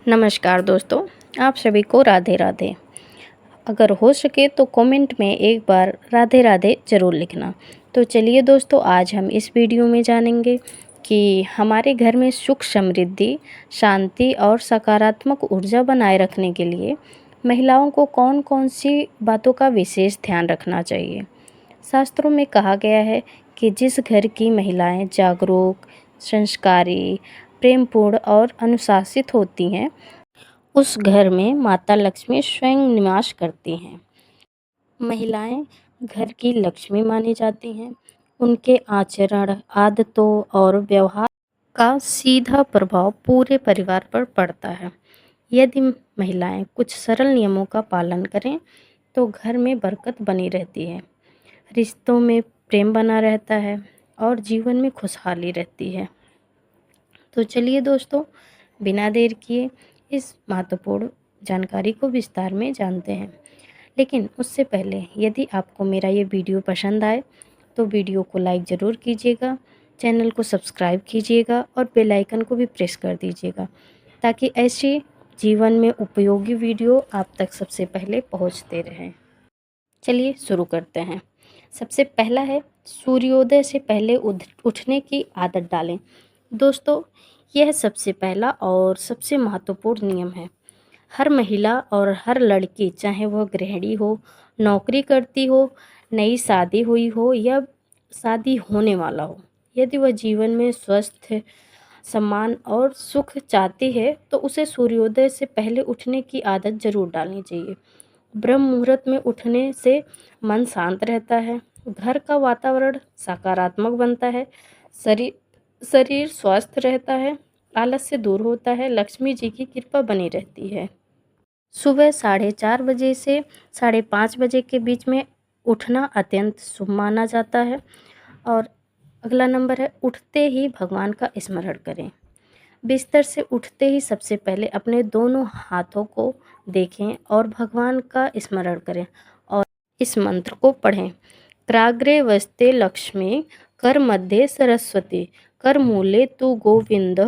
नमस्कार दोस्तों, आप सभी को राधे राधे। अगर हो सके तो कमेंट में एक बार राधे राधे ज़रूर लिखना। तो चलिए दोस्तों, आज हम इस वीडियो में जानेंगे कि हमारे घर में सुख समृद्धि, शांति और सकारात्मक ऊर्जा बनाए रखने के लिए महिलाओं को कौन कौन सी बातों का विशेष ध्यान रखना चाहिए। शास्त्रों में कहा गया है कि जिस घर की महिलाएं जागरूक, संस्कारी, प्रेमपूर्ण और अनुशासित होती हैं, उस घर में माता लक्ष्मी स्वयं निवास करती हैं। महिलाएं घर की लक्ष्मी मानी जाती हैं। उनके आचरण, आदतों और व्यवहार का सीधा प्रभाव पूरे परिवार पर पड़ता है। यदि महिलाएं कुछ सरल नियमों का पालन करें तो घर में बरकत बनी रहती है, रिश्तों में प्रेम बना रहता है और जीवन में खुशहाली रहती है। तो चलिए दोस्तों, बिना देर किए इस महत्वपूर्ण जानकारी को विस्तार में जानते हैं। लेकिन उससे पहले यदि आपको मेरा ये वीडियो पसंद आए तो वीडियो को लाइक ज़रूर कीजिएगा, चैनल को सब्सक्राइब कीजिएगा और बेल आइकन को भी प्रेस कर दीजिएगा, ताकि ऐसे जीवन में उपयोगी वीडियो आप तक सबसे पहले पहुंचते रहें। चलिए शुरू करते हैं। सबसे पहला है, सूर्योदय से पहले उठने की आदत डालें। दोस्तों, यह सबसे पहला और सबसे महत्वपूर्ण नियम है। हर महिला और हर लड़की, चाहे वह गृहिणी हो, नौकरी करती हो, नई शादी हुई हो या शादी होने वाला हो, यदि वह जीवन में स्वस्थ, सम्मान और सुख चाहती है तो उसे सूर्योदय से पहले उठने की आदत जरूर डालनी चाहिए। ब्रह्म मुहूर्त में उठने से मन शांत रहता है, घर का वातावरण सकारात्मक बनता है, शरीर शरीर स्वस्थ रहता है, आलस से दूर होता है, लक्ष्मी जी की कृपा बनी रहती है। सुबह 4:30 बजे से 5:30 बजे के बीच में उठना अत्यंत शुभ माना जाता है। और अगला नंबर है, उठते ही भगवान का स्मरण करें। बिस्तर से उठते ही सबसे पहले अपने दोनों हाथों को देखें और भगवान का स्मरण करें और इस मंत्र को पढ़ें। कराग्रे वस्ते लक्ष्मी, कर मध्य सरस्वती, कर मूले तु गोविंद,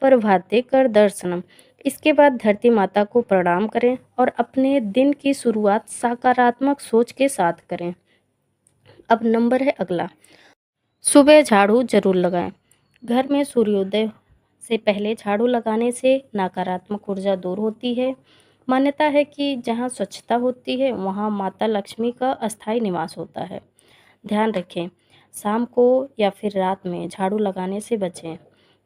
प्रभाते कर दर्शनम। इसके बाद धरती माता को प्रणाम करें और अपने दिन की शुरुआत सकारात्मक सोच के साथ करें। अब नंबर है अगला, सुबह झाड़ू जरूर लगाएं। घर में सूर्योदय से पहले झाड़ू लगाने से नकारात्मक ऊर्जा दूर होती है। मान्यता है कि जहाँ स्वच्छता होती है वहाँ माता लक्ष्मी का अस्थायी निवास होता है। ध्यान रखें, शाम को या फिर रात में झाड़ू लगाने से बचें।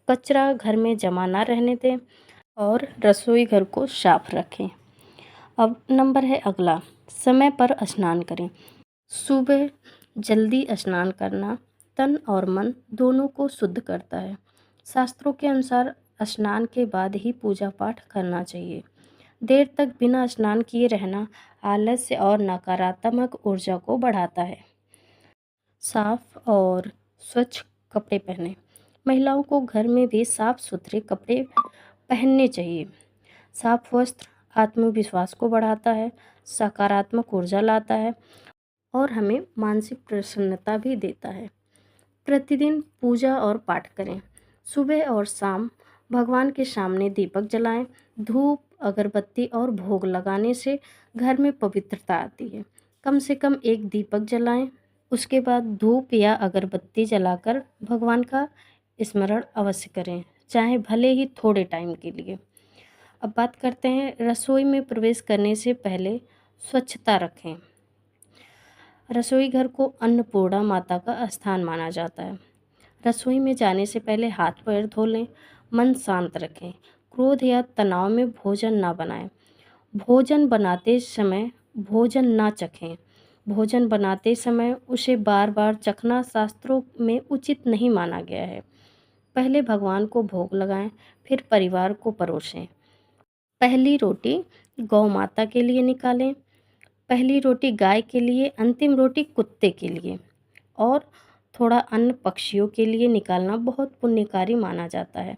कचरा घर में जमा ना रहने दें और रसोई घर को साफ रखें। अब नंबर है अगला, समय पर स्नान करें। सुबह जल्दी स्नान करना तन और मन दोनों को शुद्ध करता है। शास्त्रों के अनुसार स्नान के बाद ही पूजा पाठ करना चाहिए। देर तक बिना स्नान किए रहना आलस्य और नकारात्मक ऊर्जा को बढ़ाता है। साफ और स्वच्छ कपड़े पहनें। महिलाओं को घर में भी साफ सुथरे कपड़े पहनने चाहिए। साफ वस्त्र आत्मविश्वास को बढ़ाता है, सकारात्मक ऊर्जा लाता है और हमें मानसिक प्रसन्नता भी देता है। प्रतिदिन पूजा और पाठ करें। सुबह और शाम भगवान के सामने दीपक जलाएं। धूप, अगरबत्ती और भोग लगाने से घर में पवित्रता आती है। कम से कम एक दीपक जलाएं, उसके बाद धूप या अगरबत्ती जलाकर भगवान का स्मरण अवश्य करें, चाहे भले ही थोड़े टाइम के लिए। अब बात करते हैं, रसोई में प्रवेश करने से पहले स्वच्छता रखें। रसोई घर को अन्नपूर्णा माता का स्थान माना जाता है। रसोई में जाने से पहले हाथ पैर धो लें, मन शांत रखें। क्रोध या तनाव में भोजन ना बनाएं। भोजन बनाते समय भोजन ना चखें। भोजन बनाते समय उसे बार बार चखना शास्त्रों में उचित नहीं माना गया है। पहले भगवान को भोग लगाएं, फिर परिवार को परोसें। पहली रोटी गौ माता के लिए निकालें, पहली रोटी गाय के लिए, अंतिम रोटी कुत्ते के लिए और थोड़ा अन्न पक्षियों के लिए निकालना बहुत पुण्यकारी माना जाता है।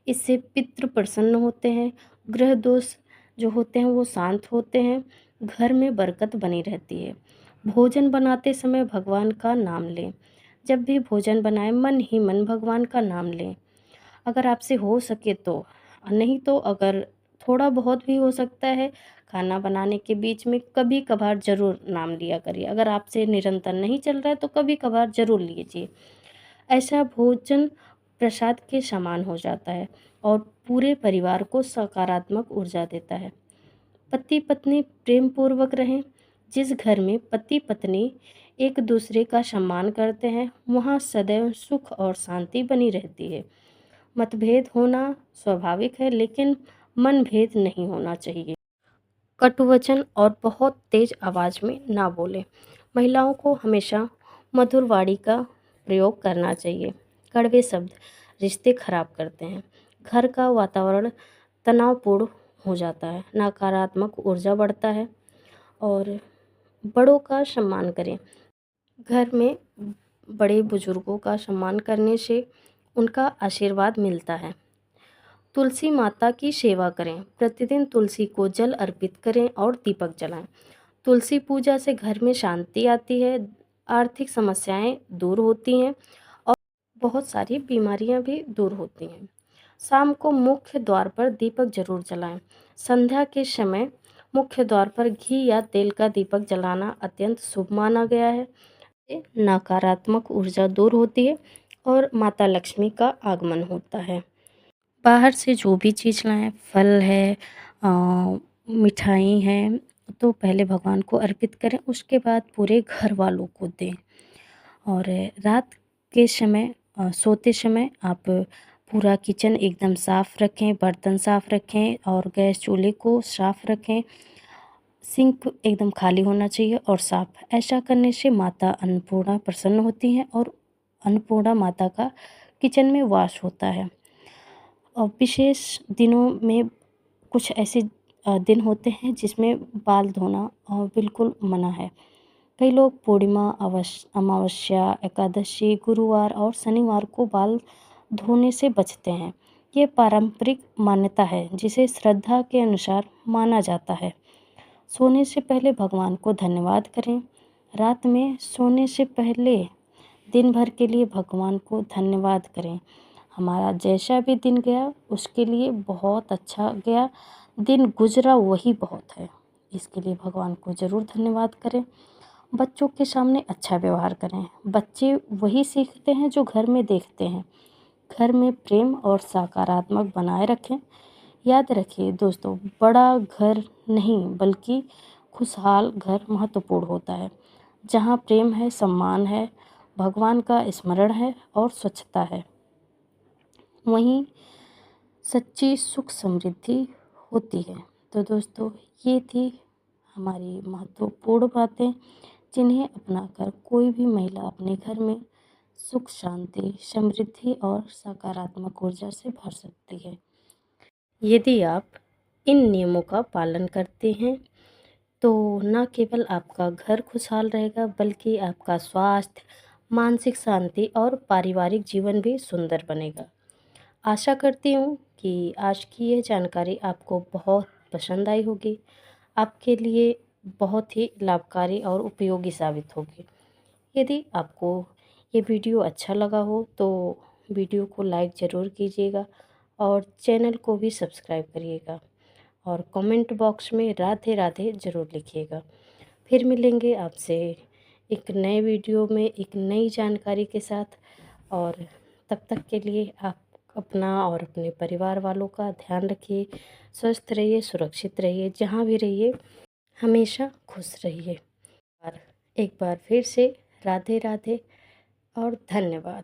इससे पितृ प्रसन्न होते हैं, ग्रह दोष जो होते हैं वो शांत होते हैं, घर में बरकत बनी रहती है। भोजन बनाते समय भगवान का नाम लें। जब भी भोजन बनाएं मन ही मन भगवान का नाम लें। अगर आपसे हो सके तो, नहीं तो अगर थोड़ा बहुत भी हो सकता है। खाना बनाने के बीच में कभी कभार ज़रूर नाम लिया करिए। अगर आपसे निरंतर नहीं चल रहा है तो कभी कभार ज़रूर लीजिए। ऐसा भोजन प्रसाद के समान हो जाता है और पूरे परिवार को सकारात्मक ऊर्जा देता है। पति पत्नी प्रेम पूर्वक रहें। जिस घर में पति पत्नी एक दूसरे का सम्मान करते हैं वहाँ सदैव सुख और शांति बनी रहती है। मतभेद होना स्वाभाविक है, लेकिन मनभेद नहीं होना चाहिए। कटु वचन और बहुत तेज आवाज़ में ना बोलें। महिलाओं को हमेशा मधुर वाणी का प्रयोग करना चाहिए। कड़वे शब्द रिश्ते खराब करते हैं। घर का वातावरण तनावपूर्ण हो जाता है, नकारात्मक ऊर्जा बढ़ता है। और बड़ों का सम्मान करें। घर में बड़े बुजुर्गों का सम्मान करने से उनका आशीर्वाद मिलता है। तुलसी माता की सेवा करें। प्रतिदिन तुलसी को जल अर्पित करें और दीपक जलाएं। तुलसी पूजा से घर में शांति आती है, आर्थिक समस्याएं दूर होती हैं और बहुत सारी बीमारियां भी दूर होती हैं। शाम को मुख्य द्वार पर दीपक जरूर जलाएं। संध्या के समय मुख्य द्वार पर घी या तेल का दीपक जलाना अत्यंत शुभ माना गया है। इससे नकारात्मक ऊर्जा दूर होती है और माता लक्ष्मी का आगमन होता है। बाहर से जो भी चीज़ लाएँ, फल है, मिठाई है, तो पहले भगवान को अर्पित करें, उसके बाद पूरे घर वालों को दें। और रात के समय सोते समय आप पूरा किचन एकदम साफ़ रखें, बर्तन साफ़ रखें और गैस चूल्हे को साफ़ रखें। सिंक एकदम खाली होना चाहिए और साफ़। ऐसा करने से माता अन्नपूर्णा प्रसन्न होती हैं और अन्नपूर्णा माता का किचन में वास होता है। और विशेष दिनों में कुछ ऐसे दिन होते हैं जिसमें बाल धोना बिल्कुल मना है। कई लोग पूर्णिमा, अमावस्या, एकादशी, गुरुवार और शनिवार को बाल धोने से बचते हैं। ये पारंपरिक मान्यता है जिसे श्रद्धा के अनुसार माना जाता है। सोने से पहले भगवान को धन्यवाद करें। रात में सोने से पहले दिन भर के लिए भगवान को धन्यवाद करें। हमारा जैसा भी दिन गया उसके लिए बहुत अच्छा गया, दिन गुजरा वही बहुत है। इसके लिए भगवान को ज़रूर धन्यवाद करें। बच्चों के सामने अच्छा व्यवहार करें। बच्चे वही सीखते हैं जो घर में देखते हैं। घर में प्रेम और सकारात्मक बनाए रखें। याद रखिए दोस्तों, बड़ा घर नहीं बल्कि खुशहाल घर महत्वपूर्ण होता है। जहाँ प्रेम है, सम्मान है, भगवान का स्मरण है और स्वच्छता है, वहीं सच्ची सुख समृद्धि होती है। तो दोस्तों, ये थी हमारी महत्वपूर्ण बातें जिन्हें अपनाकर कोई भी महिला अपने घर में सुख, शांति, समृद्धि और सकारात्मक ऊर्जा से भर सकती है। यदि आप इन नियमों का पालन करते हैं तो न केवल आपका घर खुशहाल रहेगा बल्कि आपका स्वास्थ्य, मानसिक शांति और पारिवारिक जीवन भी सुंदर बनेगा। आशा करती हूँ कि आज की ये जानकारी आपको बहुत पसंद आई होगी, आपके लिए बहुत ही लाभकारी और उपयोगी साबित होगी। यदि आपको ये वीडियो अच्छा लगा हो तो वीडियो को लाइक ज़रूर कीजिएगा और चैनल को भी सब्सक्राइब करिएगा और कमेंट बॉक्स में राधे राधे ज़रूर लिखिएगा। फिर मिलेंगे आपसे एक नए वीडियो में एक नई जानकारी के साथ, और तब तक के लिए आप अपना और अपने परिवार वालों का ध्यान रखिए। स्वस्थ रहिए, सुरक्षित रहिए, जहाँ भी रहिए हमेशा खुश रहिए। और एक बार फिर से राधे राधे और धन्यवाद।